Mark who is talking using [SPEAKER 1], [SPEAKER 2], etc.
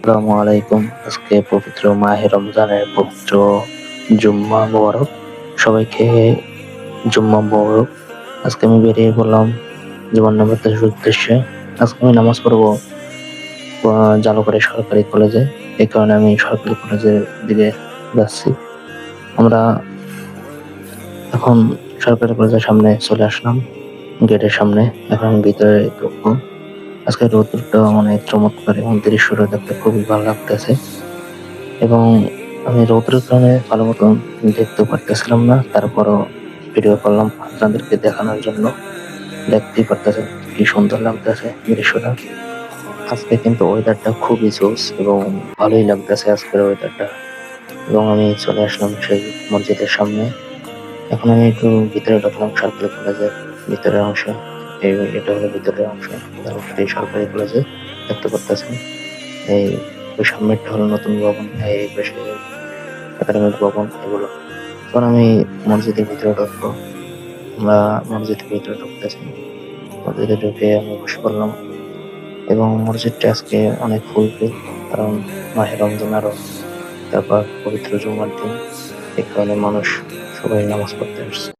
[SPEAKER 1] আসসালামু আলাইকুম। আজকে পবিত্র মাহে রমজানের পবিত্র জুম্মা মোবারক। সবাইকে জুম্মা মোবারক। আজকে আমি বেরিয়ে পড়লাম জুমার নামাজের উদ্দেশ্যে। আজকে আমি নামাজ পড়বো জালুকারি সরকারি কলেজে। এই কারণে আমি সরকারি কলেজের দিকে যাচ্ছি। আমরা এখন সরকারি কলেজের সামনে চলে আসলাম, গেটের সামনে। এখন আমি ভিতরে ঢুকবো। আজকে রোদ্রটা অনেক চমৎকার এবং দৃশ্যটা দেখতে খুবই ভালো লাগতেছে। এবং আমি রৌদ্রের কারণে ভালো মতন দেখতে পারতেছিলাম না, তারপরও ভিডিও করলাম আপনাদেরকে দেখানোর জন্য। দেখতেই পারতেছেন কি সুন্দর লাগতেছে দৃশ্যটা। আজকে কিন্তু ওয়েদারটা খুবই জোস এবং ভালোই লাগতেছে আজকের ওয়েদারটা। এবং আমি চলে আসলাম সেই মসজিদের সামনে। এখন আমি একটু ভিতরে ঢুকলাম সরকারি কলেজের ভিতরের অংশে। এটা হলো ভিতরের অংশ এই সরকারি কলেজে। দেখতে পারতেছেন এই ওই সামনেরটা হলো নতুন ভবন, এই পাশে একাডেমিক ভবন এগুলো। এখন আমি মসজিদের ভিতরে ঢুকবো। আমরা মসজিদের ভিতরে ঢুকতেছি। মসজিদে ঢুকে আমি বসে পড়লাম এবং মসজিদটা আজকে অনেক ফুলফিল, কারণ মাহে রমজান আরো, তারপর পবিত্র জুমার দিন। এই কারণে মানুষ সবাই নামাজ পড়তে আসছে।